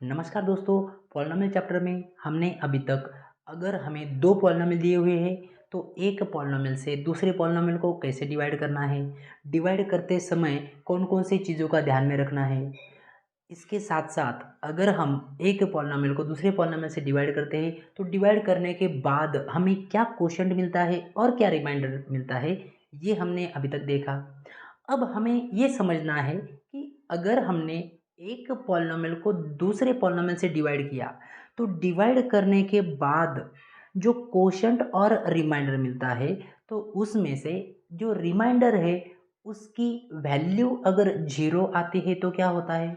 नमस्कार दोस्तों। Polynomial chapter में हमने अभी तक अगर हमें दो पॉलिनोमियल दिए हुए हैं तो एक पॉलिनोमियल से दूसरे पॉलिनोमियल को कैसे डिवाइड करना है, डिवाइड करते समय कौन कौन सी चीज़ों का ध्यान में रखना है। इसके साथ साथ अगर हम एक पॉलिनोमियल को दूसरे पॉलिनोमियल से डिवाइड करते हैं तो डिवाइड करने के बाद हमें क्या क्वोशंट मिलता है और क्या रिमाइंडर मिलता है, ये हमने अभी तक देखा। अब हमें ये समझना है कि अगर हमने एक पॉलिनोमियल को दूसरे पॉलिनोमियल से डिवाइड किया तो डिवाइड करने के बाद जो क्वोशंट और रिमाइंडर मिलता है तो उसमें से जो रिमाइंडर है उसकी वैल्यू अगर जीरो आती है तो क्या होता है,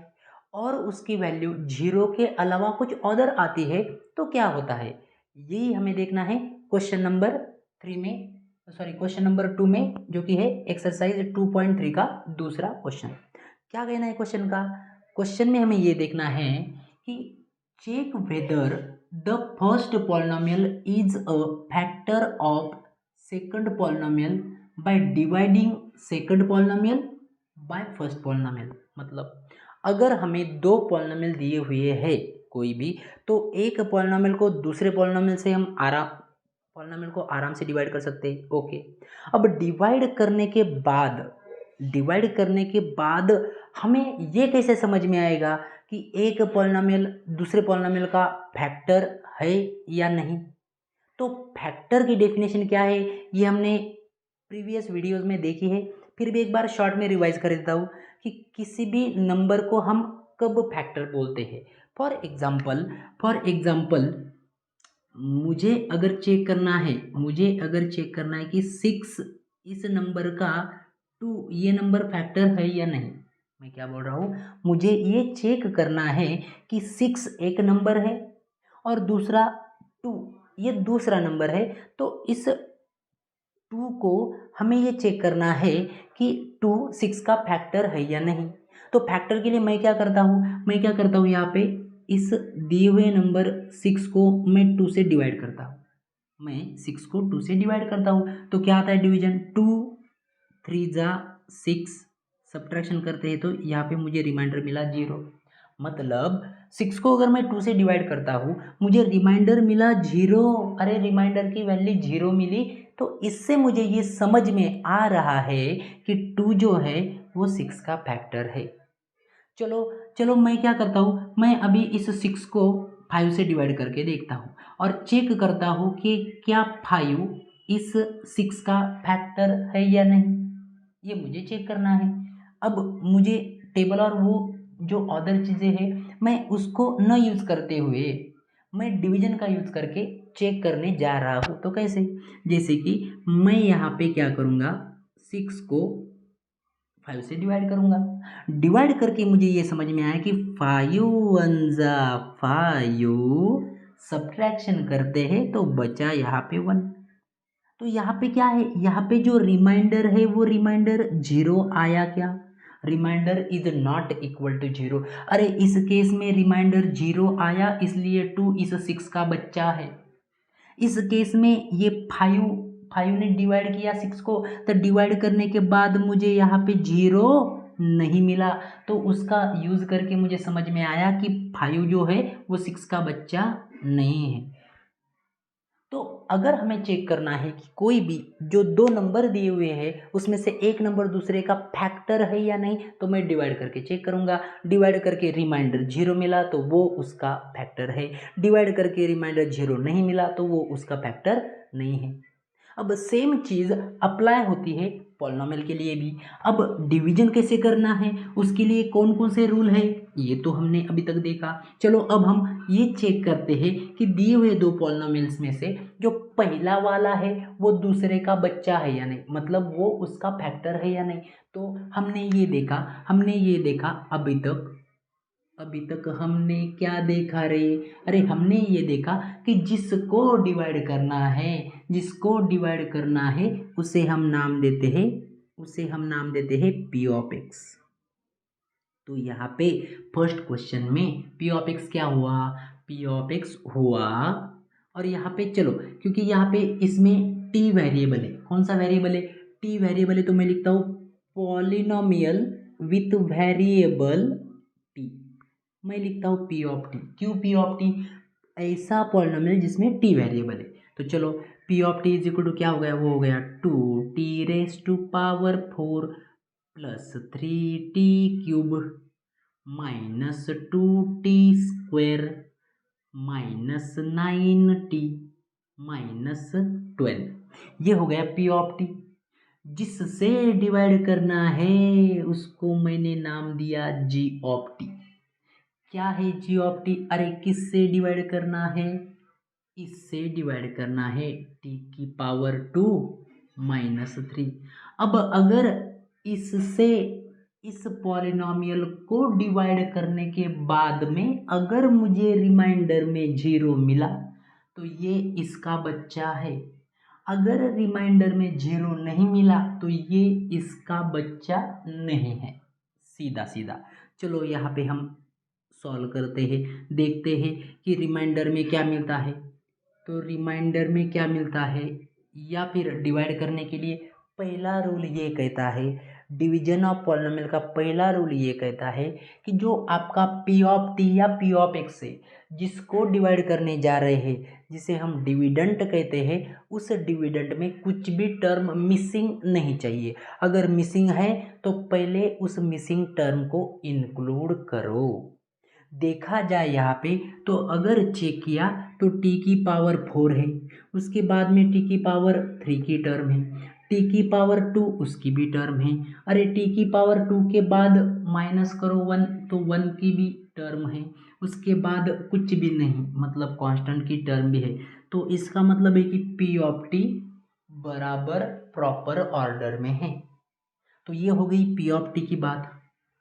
और उसकी वैल्यू जीरो के अलावा कुछ अदर आती है तो क्या होता है। यही हमें देखना है क्वेश्चन नंबर 3 में, सॉरी क्वेश्चन नंबर 2 में, जो कि है एक्सरसाइज 2.3 का दूसरा क्वेश्चन। क्या कहना है क्वेश्चन का? क्वेश्चन में हमें ये देखना है कि check whether the first polynomial is a factor of second polynomial by dividing second polynomial by first polynomial. मतलब अगर हमें दो पॉलिनोमियल दिए हुए हैं कोई भी, तो एक पॉलिनोमियल को दूसरे पॉलिनोमियल से हम आराम से डिवाइड कर सकते हैं। ओके, अब डिवाइड करने के बाद हमें ये कैसे समझ में आएगा कि एक पॉलिनोमियल दूसरे पॉलिनोमियल का फैक्टर है या नहीं। तो फैक्टर की डेफिनेशन क्या है ये हमने प्रीवियस वीडियोस में देखी है, फिर भी एक बार शॉर्ट में रिवाइज कर देता हूँ कि किसी भी नंबर को हम कब फैक्टर बोलते हैं। फॉर एग्जाम्पल मुझे अगर चेक करना है कि 6 इस नंबर का 2 ये नंबर फैक्टर है या नहीं। मैं क्या बोल रहा हूँ, मुझे ये चेक करना है कि 6 एक नंबर है और दूसरा 2 ये दूसरा नंबर है। तो इस 2 को हमें ये चेक करना है कि 2 6 का फैक्टर है या नहीं। तो फैक्टर के लिए मैं क्या करता हूँ यहाँ पे इस दिए हुए नंबर 6 को मैं 2 से डिवाइड करता हूँ। तो क्या आता है डिवीजन, 2 3 जा 6, सब्ट्रैक्शन करते हैं तो यहाँ पे मुझे रिमाइंडर मिला 0। मतलब 6 को अगर मैं 2 से डिवाइड करता हूँ मुझे रिमाइंडर मिला 0। अरे रिमाइंडर की वैल्यू 0 मिली, तो इससे मुझे ये समझ में आ रहा है कि 2 जो है वो 6 का फैक्टर है। चलो चलो मैं क्या करता हूँ, मैं अभी इस 6 को 5 से डिवाइड करके देखता हूँ और चेक करता हूँ कि क्या 5 इस 6 का फैक्टर है या नहीं। ये मुझे चेक करना है। अब मुझे टेबल और वो जो अदर चीज़ें हैं मैं उसको न यूज़ करते हुए मैं डिवीजन का यूज़ करके चेक करने जा रहा हूँ। तो कैसे, जैसे कि मैं यहाँ पे क्या करूँगा, 6 को 5 से डिवाइड करूँगा। डिवाइड करके मुझे ये समझ में आया कि 5 वन जा 5, सब्ट्रैक्शन करते हैं तो बचा यहाँ पे 1। तो यहाँ पे क्या है, यहाँ पे जो रिमाइंडर है वो रिमाइंडर 0 आया क्या? Remainder is not equal to 0। अरे इस केस में रिमाइंडर 0 आया इसलिए 2 इस 6 का बच्चा है। इस केस में ये 5 ने डिवाइड किया 6 को, तो डिवाइड करने के बाद मुझे यहाँ पे 0 नहीं मिला। तो उसका यूज़ करके मुझे समझ में आया कि 5 जो है वो 6 का बच्चा नहीं है। तो अगर हमें चेक करना है कि कोई भी जो दो नंबर दिए हुए हैं उसमें से एक नंबर दूसरे का फैक्टर है या नहीं, तो मैं डिवाइड करके चेक करूंगा। डिवाइड करके रिमाइंडर 0 मिला तो वो उसका फैक्टर है, डिवाइड करके रिमाइंडर 0 नहीं मिला तो वो उसका फैक्टर नहीं है। अब सेम चीज़ अप्लाई होती है पॉलिनोमियल के लिए भी। अब डिवीजन कैसे करना है, उसके लिए कौन कौन से रूल है ये तो हमने अभी तक देखा। चलो अब हम ये चेक करते हैं कि दिए हुए दो पॉलिनोमियल्स में से जो पहला वाला है वो दूसरे का बच्चा है या नहीं, मतलब वो उसका फैक्टर है या नहीं। तो हमने ये देखा अभी तक हमने क्या देखा रे? अरे हमने ये देखा कि जिसको डिवाइड करना है उसे हम नाम देते हैं पी ऑफ एक्स। तो यहाँ पे फर्स्ट क्वेश्चन में पी ऑफ एक्स क्या हुआ, पी ऑफ एक्स हुआ। और यहाँ पे चलो, क्योंकि यहाँ पे इसमें टी वेरिएबल है, कौन सा वेरिएबल है, टी वेरिएबल है, तो मैं लिखता हूँ पॉलिनोमियल विथ वेरिएबल टी। मैं लिखता हूँ पी ऑफ टी। क्यों पी ऑफ टी? ऐसा पॉलिनोमियल जिसमें टी वेरिएबल है। तो चलो p of t is equal to क्या हो गया, वो हो गया 2t⁴ plus 3t³ minus 2t² minus 9t minus 12। ये हो गया पी ऑफ टी। जिससे डिवाइड करना है उसको मैंने नाम दिया जी ऑफ टी। क्या है जी ऑफ टी? अरे किससे डिवाइड करना है? इससे डिवाइड करना है t⁴ माइनस 3। अब अगर इससे इस पॉलिनोमियल को डिवाइड करने के बाद में अगर मुझे रिमाइंडर में 0 मिला तो ये इसका बच्चा है। अगर रिमाइंडर में 0 नहीं मिला तो ये इसका बच्चा नहीं है। सीधा सीधा। चलो यहाँ पे हम सॉल्व करते हैं, देखते हैं कि रिमाइंडर में क्या मिलता है। तो रिमाइंडर में क्या मिलता है, या फिर डिवाइड करने के लिए पहला रूल ये कहता है, डिवीजन ऑफ पॉलिनोमियल का पहला रूल ये कहता है कि जो आपका पी ऑफ टी या पी ऑफ एक्स है, जिसको डिवाइड करने जा रहे हैं, जिसे हम डिविडेंट कहते हैं, उस डिविडेंट में कुछ भी टर्म मिसिंग नहीं चाहिए। अगर मिसिंग है तो पहले उस मिसिंग टर्म को इंक्लूड करो। देखा जाए यहाँ पे तो अगर चेक किया तो t⁴ है, उसके बाद में t⁴ की टर्म है, t⁴ उसकी भी टर्म है। अरे t⁴ के बाद माइनस करो 1 तो 1 की भी टर्म है, उसके बाद कुछ भी नहीं, मतलब कांस्टेंट की टर्म भी है। तो इसका मतलब है कि पी ऑफ टी बराबर प्रॉपर ऑर्डर में है। तो ये हो गई पी ऑफ टी की बात,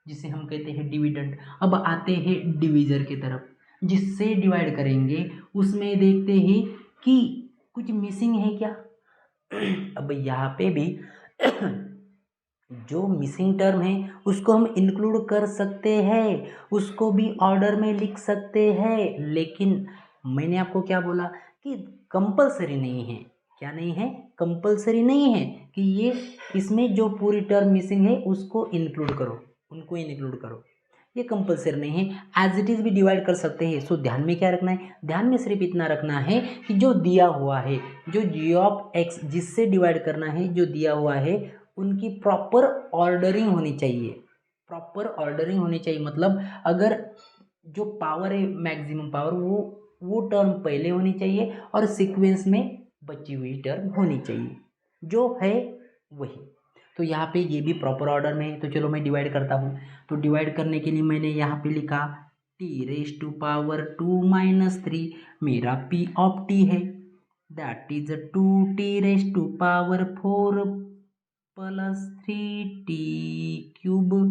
जिसे हम कहते हैं डिविडेंड। अब आते हैं डिवीजर की तरफ, जिससे डिवाइड करेंगे उसमें देखते हैं कि कुछ मिसिंग है क्या। अब यहाँ पे भी जो मिसिंग टर्म है उसको हम इंक्लूड कर सकते हैं, उसको भी ऑर्डर में लिख सकते हैं, लेकिन मैंने आपको क्या बोला कि कंपलसरी नहीं है। क्या नहीं है? कंपलसरी नहीं है कि ये इसमें जो पूरी टर्म मिसिंग है उसको इंक्लूड करो, उनको इंक्लूड करो, ये कंपलसरी नहीं है। एज इट इज़ भी डिवाइड कर सकते हैं। सो ध्यान में क्या रखना है? ध्यान में सिर्फ इतना रखना है कि जो दिया हुआ है, जो जी ऑफ एक्स जिससे डिवाइड करना है, जो दिया हुआ है, उनकी प्रॉपर ऑर्डरिंग होनी चाहिए। प्रॉपर ऑर्डरिंग होनी चाहिए मतलब अगर जो पावर है, मैक्सिमम पावर, वो टर्म पहले होनी चाहिए और सीक्वेंस में बची हुई टर्म होनी चाहिए, जो है वही। तो यहाँ पे ये भी प्रॉपर ऑर्डर में है। तो चलो मैं डिवाइड करता हूँ। तो डिवाइड करने के लिए मैंने यहाँ पे लिखा t⁻2 - 3 मेरा पी ऑफ टी है, that is 2t⁴ plus 3t³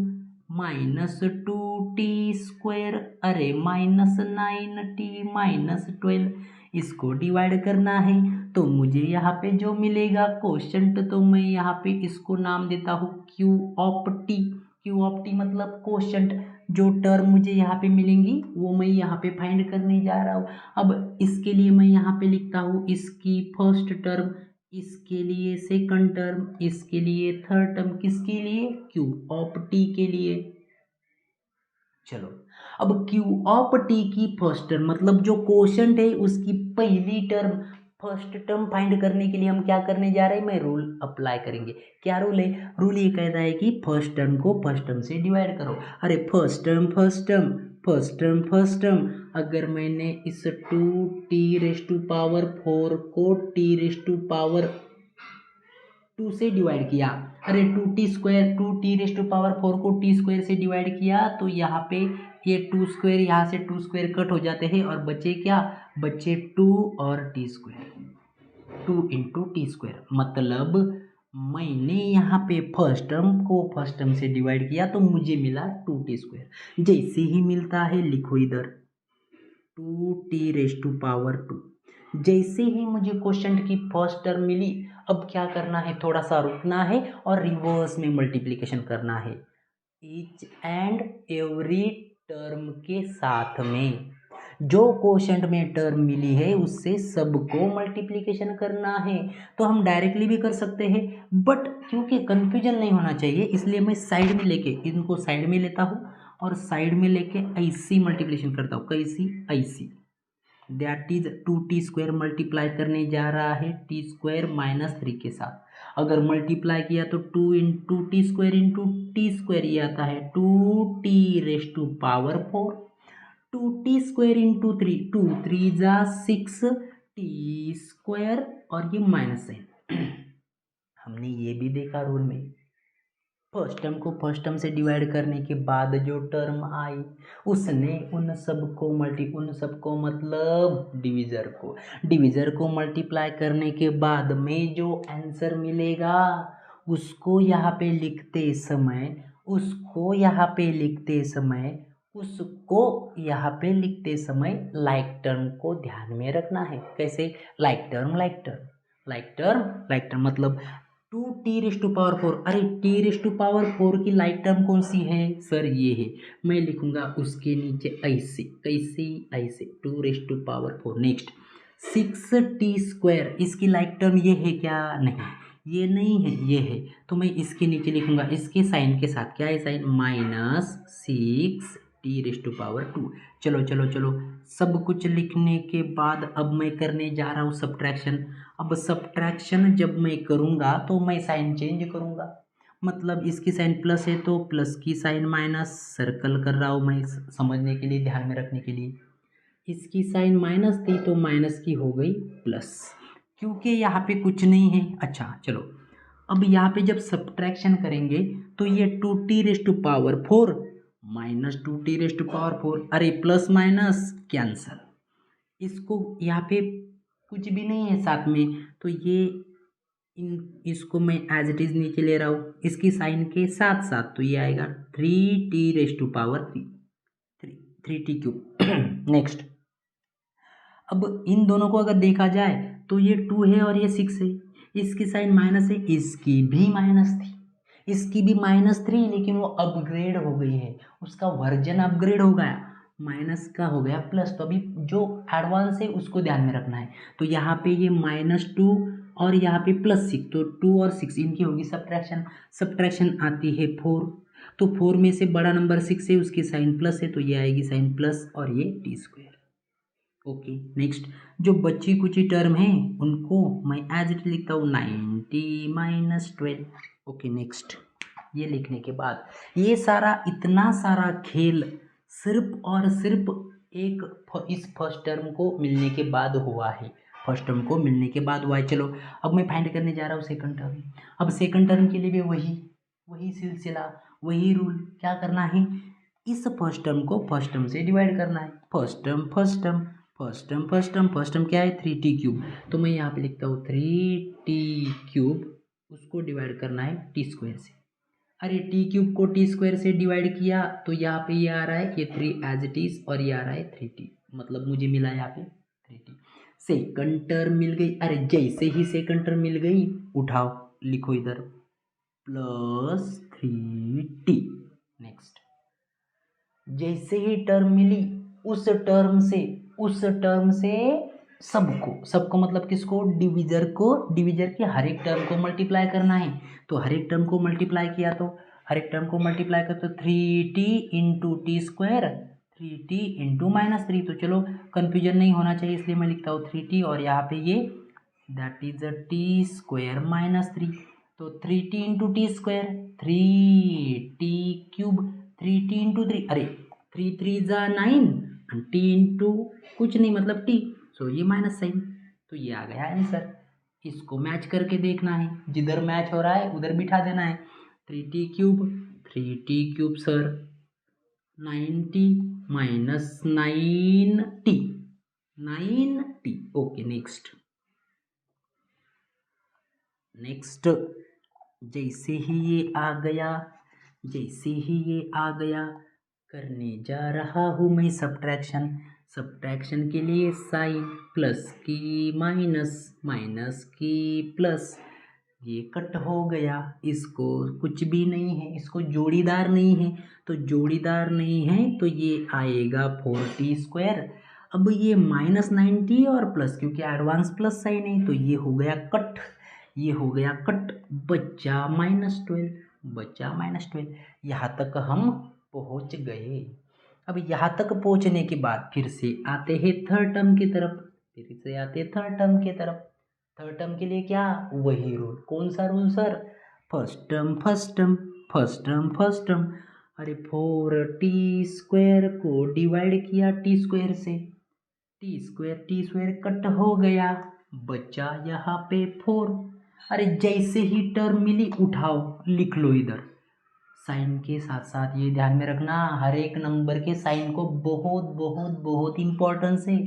minus 2t², अरे माइनस 9t माइनस 12। इसको डिवाइड करना है तो मुझे यहाँ पे जो मिलेगा कोशेंट, तो मैं यहाँ पे इसको नाम देता हूँ Q of T. Q of T मतलब कोशेंट। जो टर्म मुझे यहाँ पे मिलेंगी वो मैं यहाँ पे फाइंड करने जा रहा हूँ। अब इसके लिए मैं यहाँ पे लिखता हूँ इसकी फर्स्ट टर्म, इसके लिए सेकंड टर्म, इसके लिए थर्ड टर्म, किसके लिए? क्यू ऑफ टी के लिए। चलो अब क्यू ऑफ टी की फर्स्ट टर्म मतलब जो कोशेंट है उसकी पहली टर्म, फर्स्ट टर्म फाइंड करने के लिए हम क्या करने जा रहे हैं? मैं रूल अप्लाई करेंगे। क्या रूल है? रूल ये कहता है कि फर्स्ट टर्म को फर्स्ट टर्म से डिवाइड करो। अरे first term first term, first term first term, अगर मैंने इस 2t⁴ को t⁻2 से डिवाइड किया, अरे 2t² को t² से डिवाइड किया तो यहाँ पे ये 2² यहाँ से 2² कट हो जाते हैं और बचे क्या? बचे 2 और t², 2 × t²। मतलब मैंने यहाँ पे फर्स्ट टर्म को फर्स्ट टर्म से डिवाइड किया तो मुझे मिला 2t²। जैसे ही मिलता है लिखो इधर 2t⁻2। जैसे ही मुझे क्वेश्चन की फर्स्ट टर्म मिली, अब क्या करना है? थोड़ा सा रुकना है और रिवर्स में मल्टीप्लिकेशन करना है ईच एंड एवरी टर्म के साथ में। जो क्वोशंट में टर्म मिली है उससे सबको मल्टीप्लिकेशन करना है। तो हम डायरेक्टली भी कर सकते हैं, बट क्योंकि कन्फ्यूजन नहीं होना चाहिए इसलिए मैं साइड में लेके इनको साइड में लेता हूँ और साइड में लेके ऐसी मल्टीप्लिकेशन करता हूँ, कैसी ऐसी, दैट इज 2t² मल्टीप्लाई करने जा रहा है t² - 3 के साथ। अगर मल्टीप्लाई किया तो 2 इंटू t² इंटू t², ये आता है 2t⁴, 2t² इंटू 3, 2 3 जा 6 t² और ये माइनस साइन। हमने ये भी देखा रूल में, फर्स्ट टर्म को फर्स्ट टर्म से डिवाइड करने के बाद जो टर्म आई उसने उन सबको मतलब डिविज़र को मल्टीप्लाई करने के बाद में जो आंसर मिलेगा उसको यहाँ पे लिखते समय लाइक टर्म को ध्यान में रखना है। कैसे? लाइक टर्म मतलब 2t⁴। अरे t⁴ की लाइक टर्म कौन सी है सर? ये है। मैं लिखूंगा उसके नीचे ऐसे, ऐसे 2⁴। नेक्स्ट 6t², इसकी लाइक टर्म ये है क्या? नहीं, ये नहीं है, ये है। तो मैं इसके नीचे लिखूंगा इसके साइन के साथ, क्या है साइन? -6t⁴। चलो सब कुछ लिखने के बाद अब मैं करने जा रहा हूँ सब्ट्रैक्शन। अब सब्ट्रैक्शन जब मैं करूँगा तो मैं साइन चेंज करूँगा, मतलब इसकी साइन प्लस है तो प्लस की साइन माइनस, सर्कल कर रहा हूँ मैं समझने के लिए, ध्यान में रखने के लिए। इसकी साइन माइनस थी तो माइनस की हो गई प्लस, क्योंकि यहाँ पे कुछ नहीं है। अच्छा चलो, अब यहाँ पे जब सब्ट्रैक्शन करेंगे तो ये 2t⁴ माइनस 2t⁴, अरे प्लस माइनस कैंसल, इसको यहाँ पे कुछ भी नहीं है साथ में, तो ये इसको मैं एज इट इज़ नीचे ले रहा हूँ इसकी साइन के साथ साथ, तो ये आएगा 3t⁴, 3t³। नेक्स्ट, अब इन दोनों को अगर देखा जाए तो ये 2 है और ये 6 है, इसकी साइन माइनस है, इसकी भी माइनस थी, इसकी भी -3, लेकिन वो अपग्रेड हो गई है, उसका वर्जन अपग्रेड हो गया, माइनस का हो गया प्लस। तो अभी जो एडवांस है उसको ध्यान में रखना है। तो यहाँ पे ये -2 और यहाँ पे +6, तो 2 और 6 इनकी होगी सब्ट्रैक्शन आती है 4। तो 4 में से बड़ा नंबर 6 है, उसकी साइन प्लस है, तो ये आएगी साइन प्लस और ये t²। ओके नेक्स्ट, जो बची कुची टर्म है उनको मैं एज इट लिखता हूँ 90 - 12। ओके नेक्स्ट, ये लिखने के बाद ये सारा इतना सारा खेल सिर्फ और सिर्फ इस फर्स्ट टर्म को मिलने के बाद हुआ है, चलो अब मैं फाइंड करने जा रहा हूँ सेकंड टर्म। अब सेकंड टर्म के लिए भी वही सिलसिला, वही रूल, क्या करना है? इस फर्स्ट टर्म को फर्स्ट टर्म से डिवाइड करना है। फर्स्ट टर्म क्या है? 3t³। तो मैं यहाँ पे लिखता हूँ 3t³, उसको डिवाइड करना है t² से। अरे t³ को t² से डिवाइड किया तो यहाँ पे ये आ रहा है, ये 3 एज इट इज, और ये आ रहा है 3t, मतलब मुझे मिला यहाँ पे 3t। सेकंड टर्म मिल गई। अरे जैसे ही सेकंड टर्म मिल गई, उठाओ लिखो इधर +3t। नेक्स्ट, जैसे ही टर्म मिली उस टर्म से सबको मतलब किसको? डिविजर के हर एक टर्म को मल्टीप्लाई करना है। तो हर एक टर्म को मल्टीप्लाई किया तो 3t into t², 3t into -3। तो चलो कन्फ्यूजन नहीं होना चाहिए, इसलिए मैं लिखता हूँ 3t और यहाँ पे ये दैट इज t² -3। तो 3t into t², 3t³, 3t into 3, अरे 3 3 जा 9, t इंटू कुछ नहीं मतलब t, सो ये माइनस साइन, तो ये आ गया आंसर। इसको मैच करके देखना है, जिधर मैच हो रहा है उधर बिठा देना है। 3t³ sir 90 - 9t। Okay next, जैसे ही ये आ गया करने जा रहा हूँ मैं सब्ट्रैक्शन के लिए साइन प्लस की माइनस की प्लस, ये कट हो गया, इसको कुछ भी नहीं है, इसको जोड़ीदार नहीं है, तो ये आएगा 4t²। अब ये -90 और प्लस, क्योंकि एडवांस प्लस साइन है तो ये हो गया कट, बचा -12। यहाँ तक हम पहुंच गए। अब यहाँ तक पहुंचने के बाद फिर से आते हैं थर्ड टर्म की तरफ, फिर से आते थर्ड टर्म की तरफ। थर्ड टर्म के लिए क्या, वही रूल। कौन सा rule sir, first term first term, first term first term. अरे 4t² को डिवाइड किया t² से, t² कट हो गया, बचा यहाँ पे 4। अरे जैसे ही टर्म मिली उठाओ लिख लो इधर। साइन के साथ साथ ये ध्यान में रखना, हर एक नंबर के साइन को बहुत बहुत बहुत इंपॉर्टेंस है।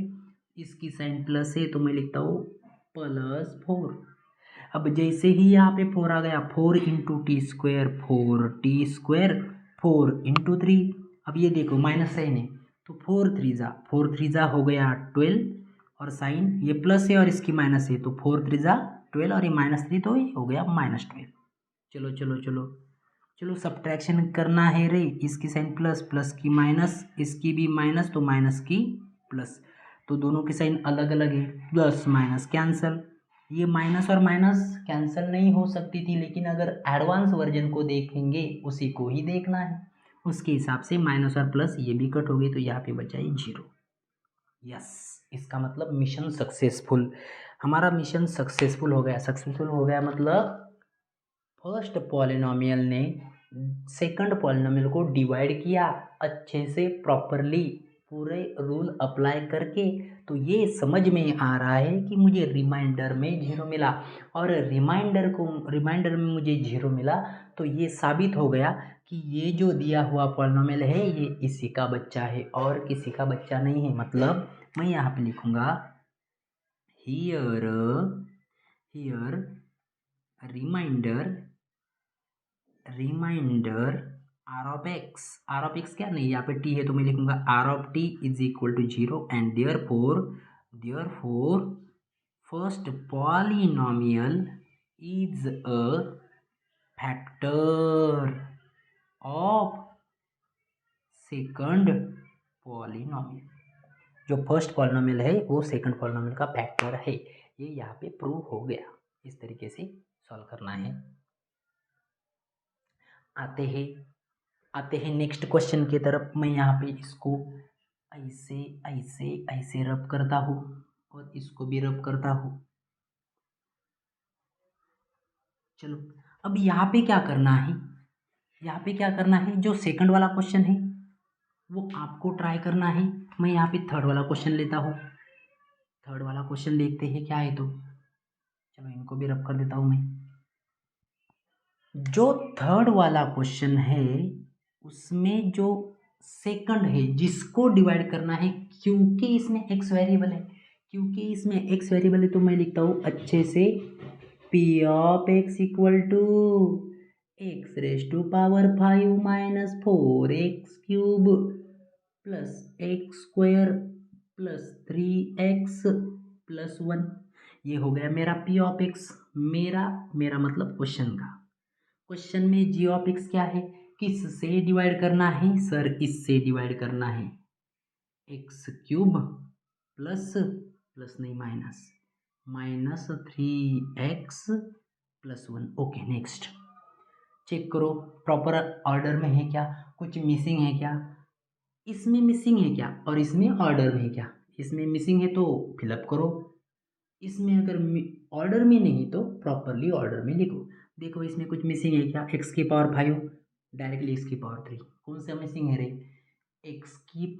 इसकी साइन प्लस है तो मैं लिखता हूँ +4। अब जैसे ही यहाँ पे 4 आ गया, 4 इंटू t², 4t², 4 इंटू 3। अब ये देखो माइनस साइन है तो 4 3 हो गया 12, और साइन ये प्लस है और इसकी माइनस है तो 4 3 12, और ये -3 तो ये हो गया -12। चलो चलो चलो चलो सब्ट्रैक्शन करना है रे। इसकी साइन प्लस, प्लस की माइनस, इसकी भी माइनस तो माइनस की प्लस, तो दोनों की साइन अलग अलग है। प्लस माइनस कैंसल, ये माइनस और माइनस कैंसिल नहीं हो सकती थी, लेकिन अगर एडवांस वर्जन को देखेंगे उसी को ही देखना है, उसके हिसाब से माइनस और प्लस ये भी कट हो गई तो यहाँ पे बचा ही 0। यस, इसका मतलब मिशन सक्सेसफुल, हमारा मिशन सक्सेसफुल हो गया। सक्सेसफुल हो गया मतलब फर्स्ट पॉलिनोमियल ने सेकंड पॉलिनोमियल को डिवाइड किया अच्छे से प्रॉपरली, पूरे रूल अप्लाई करके। तो ये समझ में आ रहा है कि मुझे रिमाइंडर में 0 मिला, और रिमाइंडर में मुझे 0 मिला, तो ये साबित हो गया कि ये जो दिया हुआ पॉलिनोमियल है ये इसी का बच्चा है और किसी का बच्चा नहीं है। मतलब मैं यहाँ पे लिखूँगा here remainder r of x क्या, नहीं यहाँ पे टी है तो मैं लिखूंगा r(t) is equal to 0, and therefore first polynomial is a factor of second polynomial. जो फर्स्ट पॉलिनोमियल है वो सेकंड पॉलिनोमियल का फैक्टर है, ये यहाँ पे प्रूव हो गया। इस तरीके से सॉल्व करना है। आते हैं नेक्स्ट क्वेश्चन की तरफ। मैं यहाँ पे इसको ऐसे ऐसे ऐसे रब करता हूँ और इसको भी रब करता हूँ। चलो अब यहाँ पे क्या करना है, जो सेकंड वाला क्वेश्चन है वो आपको ट्राई करना है। मैं यहाँ पे थर्ड वाला क्वेश्चन लेता हूँ। थर्ड वाला क्वेश्चन देखते हैं क्या है। तो चलो इनको भी रब कर देता हूँ मैं। जो थर्ड वाला क्वेश्चन है उसमें जो सेकंड है जिसको डिवाइड करना है, क्योंकि इसमें x वेरिएबल है, तो मैं लिखता हूँ अच्छे से p of x equal to x⁵ minus 4x³ plus x² plus 3x plus 1। ये हो गया मेरा p ऑफ x। मेरा मतलब क्वेश्चन में g ऑफ x क्या है, किस से डिवाइड करना है सर, इससे डिवाइड करना है, x³ प्लस नहीं minus 3x plus 1। Okay next check करो प्रॉपर ऑर्डर में है क्या, कुछ मिसिंग है क्या, इसमें मिसिंग है क्या और इसमें ऑर्डर में है क्या। इसमें मिसिंग है तो फिलअप करो, इसमें अगर ऑर्डर में नहीं तो प्रॉपरली ऑर्डर में लिखो। देखो इसमें कुछ मिसिंग है क्या, x⁵ डायरेक्टली x⁵ कौन सा मिसिंग है रे, x⁴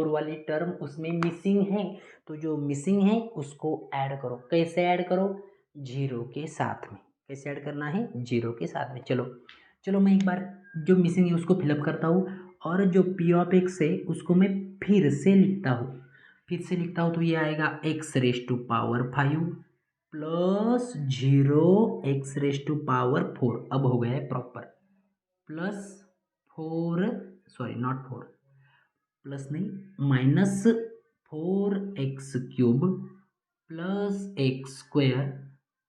वाली टर्म उसमें मिसिंग है, तो जो मिसिंग है उसको ऐड करो। कैसे ऐड करो, 0 के साथ में। कैसे ऐड करना है, 0 के साथ में। चलो मैं एक बार जो मिसिंग है उसको फिलअप करता हूँ, और जो p ऑफ x है उसको मैं फिर से लिखता हूँ तो ये आएगा x⁵ प्लस 0 x⁴। अब हो गया है proper, plus 4 sorry not 4 plus नहीं minus 4x³ plus x²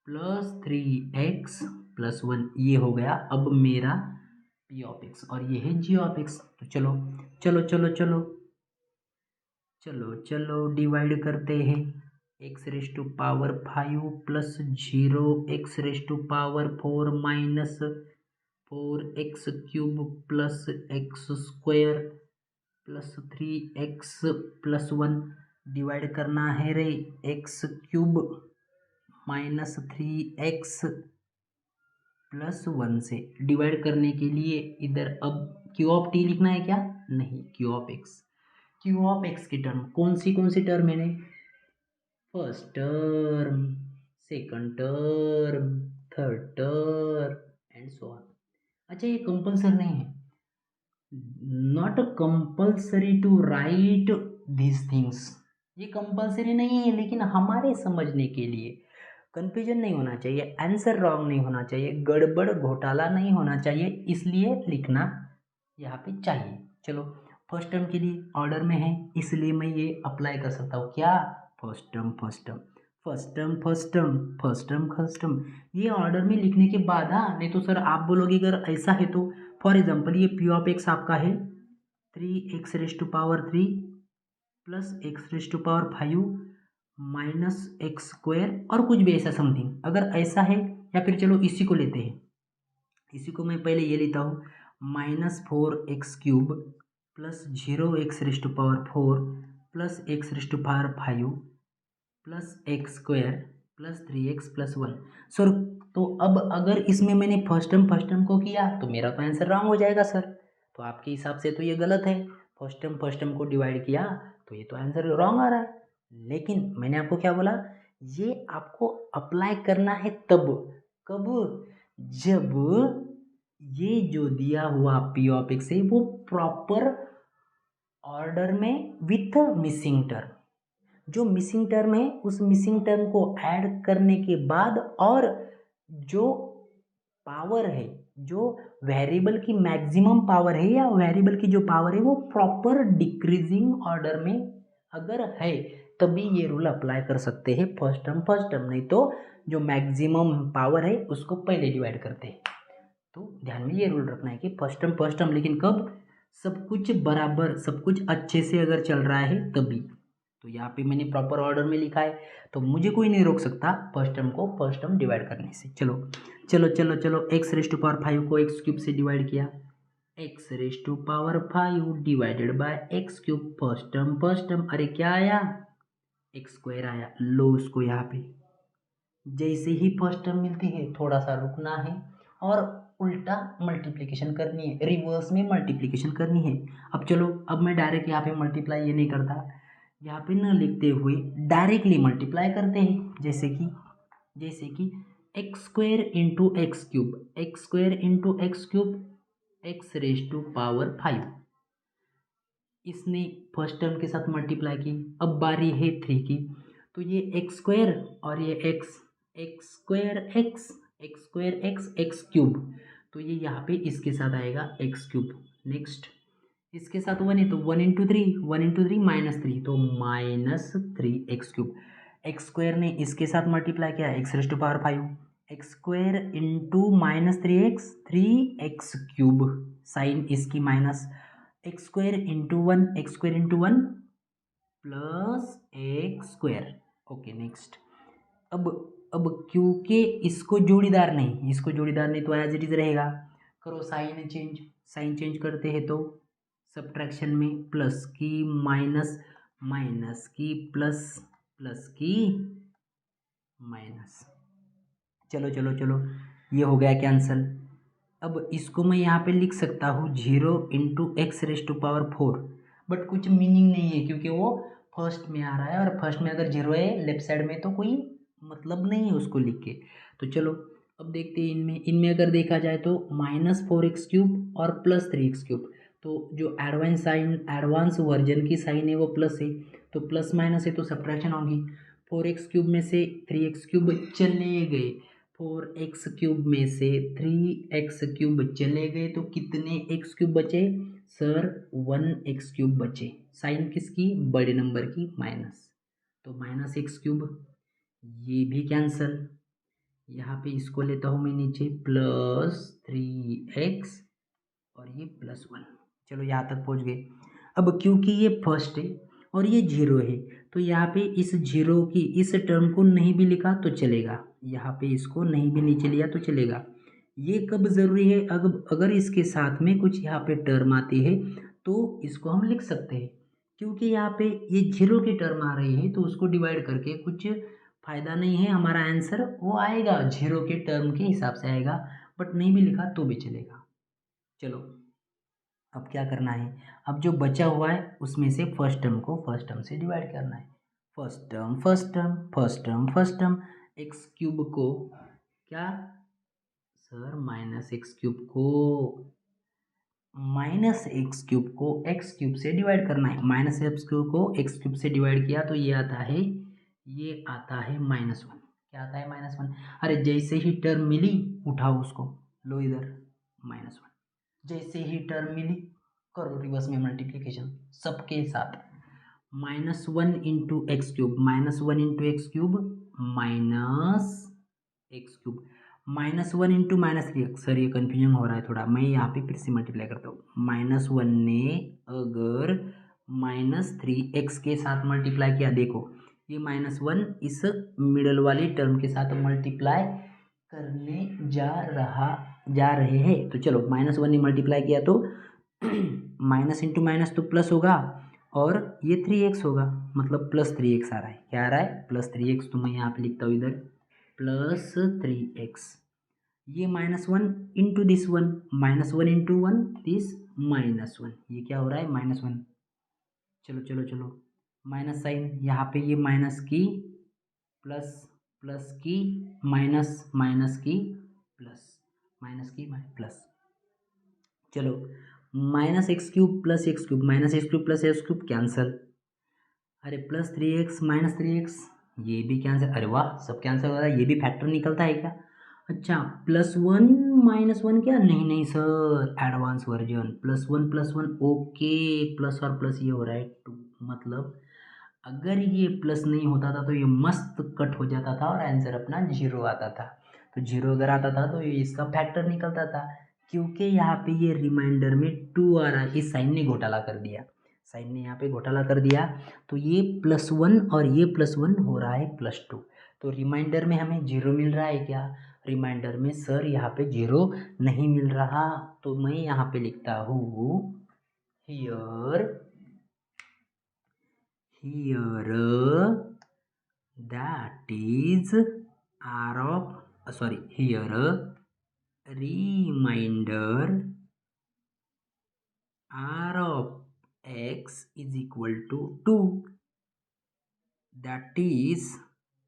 plus 3x plus 1। ये हो गया अब मेरा p ऑफ x, और ये है g ऑफ x। तो चलो डिवाइड करते हैं। x⁵ plus 0 x⁴ minus 4x³ plus x² plus 3x+1 divide करना है रे x³ माइनस 3x+1 से। डिवाइड करने के लिए इधर अब Q(t) लिखना है क्या? नहीं, Q(x) की टर्म कौन सी टर्म है? First term, second term, third term and so on. अच्छा, ये कंपल्सरी नहीं है, not compulsory to write these things. ये कंपल्सरी नहीं है, लेकिन हमारे समझने के लिए कंफ्यूजन नहीं होना चाहिए, आंसर रॉन्ग नहीं होना चाहिए, गड़बड़ घोटाला नहीं होना चाहिए, इसलिए लिखना यहाँ पे चाहिए। चलो, फर्स्ट टर्म के लिए ऑर्डर में है, इसलिए मैं ये अप्लाई कर सकता हूँ। क्या? First term first term, first term first term, first term first term, ये ऑर्डर में लिखने के बाद। हाँ, नहीं तो सर आप बोलोगे अगर ऐसा है तो फॉर एग्जाम्पल ये P(x) आपका है 3x³ plus x⁵ minus x² और कुछ भी ऐसा समथिंग, अगर ऐसा है। या फिर चलो इसी को लेते हैं, इसी को मैं पहले ये लेता हूँ -4x³ plus 0x⁴ plus x⁵ plus x² plus 3x+1। Sir तो अब अगर इसमें मैंने फर्स्ट टर्म को किया तो मेरा तो आंसर रॉन्ग हो जाएगा सर। तो आपके हिसाब से तो ये गलत है, फर्स्ट टर्म को डिवाइड किया तो ये तो आंसर रॉन्ग आ रहा है। लेकिन मैंने आपको क्या बोला, ये आपको अप्लाई करना है तब, कब? जब ये जो दिया हुआ P(x) है वो प्रॉपर ऑर्डर में विथ मिसिंग टर्म, जो मिसिंग टर्म है उस मिसिंग टर्म को ऐड करने के बाद, और जो पावर है, जो वेरिएबल की मैक्सिमम पावर है या वेरिएबल की जो पावर है वो प्रॉपर डिक्रीजिंग ऑर्डर में अगर है तभी ये रूल अप्लाई कर सकते हैं फर्स्ट टर्म, नहीं तो जो मैक्सिमम पावर है उसको पहले डिवाइड करते हैं। तो ध्यान में ये रूल रखना है कि फर्स्ट टर्म, लेकिन कब? सब कुछ बराबर, सब कुछ अच्छे से अगर चल रहा है तभी। तो यहाँ पे मैंने प्रॉपर ऑर्डर में लिखा है, तो मुझे कोई नहीं रोक सकता फर्स्ट टर्म को फर्स्ट टर्म डिवाइड करने से। चलो चलो चलो चलो, x⁵ को x³ से डिवाइड किया, x⁵ divided by x³ first term. अरे क्या आया? x² आया। लो उसको यहाँ पे, जैसे ही फर्स्ट टर्म मिलती है थोड़ा सा रुकना है और उल्टा मल्टीप्लिकेशन करनी है, रिवर्स में मल्टीप्लिकेशन करनी है। अब चलो, अब मैं डायरेक्ट यहाँ पे मल्टीप्लाई ये नहीं करता, यहाँ पे न लिखते हुए डायरेक्टली मल्टीप्लाई करते हैं। जैसे कि x² इंटू x³ x⁵5, इसने फर्स्ट टर्म के साथ मल्टीप्लाई की। अब बारी है 3 की, तो ये x² और ये x²x, तो ये यहाँ पे इसके साथ आएगा x³। नेक्स्ट इसके साथ 1 है तो 1 इंटू 3 -3, तो -3x³। x² ने इसके साथ मल्टीप्लाई किया x⁵5, x² into -3x 3x³ sign इसकी minus, x² into 1 plus x²। Okay next. अब क्योंकि इसको जोड़ीदार नहीं तो एज इट इज रहेगा। करो साइन चेंज करते हैं तो सब्ट्रैक्शन में प्लस की माइनस की प्लस की माइनस। चलो चलो चलो, ये हो गया कैंसल। अब इसको मैं यहाँ पे लिख सकता हूँ 0 इंटू x⁴, बट कुछ मीनिंग नहीं है क्योंकि वो फर्स्ट में आ रहा है, और फर्स्ट में अगर 0 है लेफ्ट साइड में तो कोई मतलब नहीं है उसको लिख के। तो चलो अब देखते हैं इनमें अगर देखा जाए तो -4x³ और प्लस 3x³, तो जो एडवांस वर्जन की साइन है वो प्लस है, तो प्लस माइनस है तो सब्ट्रैक्शन होगी। 4x³ में से 3x³ चले गए, 4x³ में से 3x³ चले गए तो कितने x³ बचे सर? 1x³ बचे। साइन किसकी? बड़े नंबर की माइनस, तो -x³, ये भी कैंसल। यहाँ पे इसको लेता हूँ मैं नीचे प्लस 3x और ये +1। चलो यहाँ तक पहुँच गए। अब क्योंकि ये फर्स्ट है और ये 0 है तो यहाँ पे इस 0 की इस टर्म को नहीं भी लिखा तो चलेगा, यहाँ पे इसको नहीं भी नीचे लिया तो चलेगा। ये कब ज़रूरी है, अगर इसके साथ में कुछ यहाँ पे टर्म आती है तो इसको हम लिख सकते हैं, क्योंकि यहाँ पे ये जीरो की टर्म आ रही है तो उसको डिवाइड करके कुछ फ़ायदा नहीं है, हमारा आंसर वो आएगा जीरो के टर्म के हिसाब से आएगा, बट नहीं भी लिखा तो भी चलेगा। चलो अब क्या करना है, अब जो बचा हुआ है उसमें से फर्स्ट टर्म को फर्स्ट टर्म से डिवाइड करना है। First term first term first term first term, x cube को क्या सर, माइनस एक्स क्यूब को एक्स क्यूब से डिवाइड करना है। माइनस एक्स क्यूब को एक्स क्यूब से डिवाइड किया तो ये आता है -1। क्या आता है -1? अरे जैसे ही टर्म मिली उठाओ उसको, लो इधर -1। जैसे ही टर्म मिली करो रिवर्स में मल्टीप्लिकेशन सबके साथ। -1 into x cube, -1 into x cube minus x cube, -1 into -3x। Sir ये कन्फ्यूजन हो रहा है थोड़ा, मैं यहाँ पे फिर से मल्टीप्लाई करता हूँ। -1 ने अगर -3x के साथ मल्टीप्लाई किया, देखो ये -1 इस मिडल वाली टर्म के साथ मल्टीप्लाई करने जा रहे हैं। तो चलो -1 ने मल्टीप्लाई किया तो माइनस इंटू माइनस तो प्लस होगा, और ये 3x होगा, मतलब +3x आ रहा है। क्या आ रहा है? +3x। तो मैं यहाँ पे लिखता हूँ इधर +3x। ये -1 into this one, -1 into one this -1, ये क्या हो रहा है? -1। चलो चलो चलो, माइनस साइन यहाँ पे, ये माइनस की प्लस, प्लस की माइनस, माइनस की प्लस, माइनस की प्लस। चलो -x³ plus x cube, -x³ plus x cube cancel. अरे +3x -3x, ये भी कैंसिल। अरे वाह, सब कैंसिल हो रहा है। ये भी फैक्टर निकलता है क्या? अच्छा, +1 -1 क्या? नहीं नहीं sir, advance version. +1 okay, plus और प्लस ये हो रहा है 2। मतलब अगर ये प्लस नहीं होता था तो ये मस्त कट हो जाता था और आंसर अपना 0 आता था। तो 0 अगर आता था तो ये इसका फैक्टर निकलता था, क्योंकि यहाँ पे ये रिमाइंडर में 2 आ रहा है। इस साइन ने घोटाला कर दिया, साइन ने यहाँ पे घोटाला कर दिया। तो ये +1 और ये +1 हो रहा है +2। तो रिमाइंडर में हमें 0 मिल रहा है क्या? रिमाइंडर में सर यहाँ पे 0 नहीं मिल रहा। तो मैं यहाँ पे लिखता हूँ here that is r of here reminder r of x is equal to 2, that is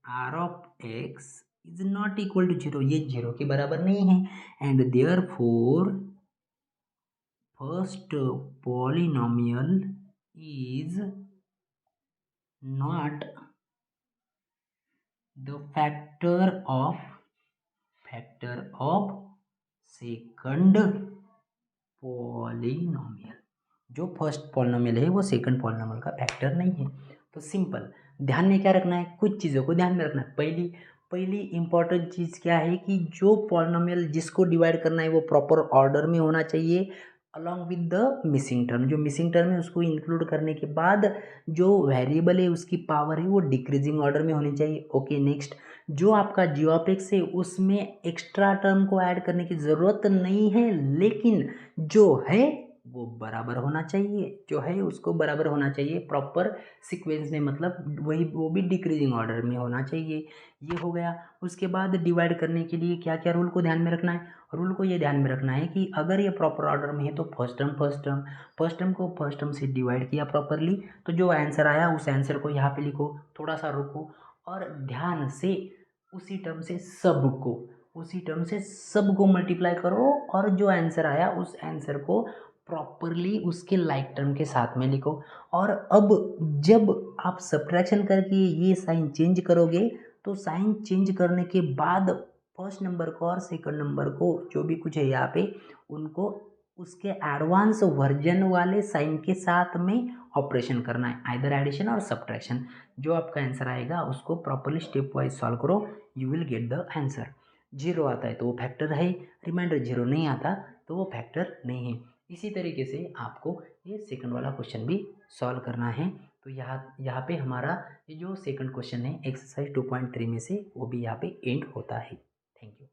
r of x is not equal to 0, ये 0 के बराबर नहीं है, and therefore first polynomial is not the factor of second polynomial. जो first polynomial है वो second polynomial का factor नहीं है। तो सिंपल, ध्यान में क्या रखना है, कुछ चीज़ों को ध्यान में रखना है। पहली इंपॉर्टेंट चीज़ क्या है कि जो पॉलिनोमियल जिसको डिवाइड करना है वो प्रॉपर ऑर्डर में होना चाहिए, along with the missing term. जो मिसिंग टर्म है उसको इंक्लूड करने के बाद जो वेरिएबल है उसकी पावर है वो डिक्रीजिंग ऑर्डर में होनी चाहिए। ओके, नेक्स्ट, जो आपका g(x) है उसमें एक्स्ट्रा टर्म को ऐड करने की ज़रूरत नहीं है, लेकिन जो है वो बराबर होना चाहिए, जो है उसको बराबर होना चाहिए प्रॉपर सीक्वेंस में, मतलब वही वो भी डिक्रीजिंग ऑर्डर में होना चाहिए। ये हो गया। उसके बाद डिवाइड करने के लिए क्या क्या रूल को ध्यान में रखना है? रूल को ये ध्यान में रखना है कि अगर ये प्रॉपर ऑर्डर में है तो फर्स्ट टर्म को फर्स्ट टर्म से डिवाइड किया प्रॉपरली, तो जो आंसर आया उस आंसर को यहाँ पे लिखो, थोड़ा सा रुको और ध्यान से उसी टर्म से सबको मल्टीप्लाई करो, और जो आंसर आया उस आंसर को प्रॉपरली उसके लाइक टर्म के साथ में लिखो। और अब जब आप सब्ट्रैक्शन करके ये साइन चेंज करोगे तो साइन चेंज करने के बाद फर्स्ट नंबर को और सेकंड नंबर को जो भी कुछ है यहाँ पे उनको उसके एडवांस वर्जन वाले साइन के साथ में ऑपरेशन करना है, आइदर एडिशन और सब्ट्रैक्शन। जो आपका आंसर आएगा उसको प्रॉपरली स्टेप वाइज सॉल्व करो, you will get the answer. 0 आता है तो वो फैक्टर है, रिमाइंडर 0 नहीं आता तो वो फैक्टर नहीं है। इसी तरीके से आपको ये सेकंड वाला क्वेश्चन भी सॉल्व करना है। तो यहाँ पे हमारा ये जो सेकंड क्वेश्चन है एक्सरसाइज 2.3 में से वो भी यहाँ पे एंड होता है। Thank you.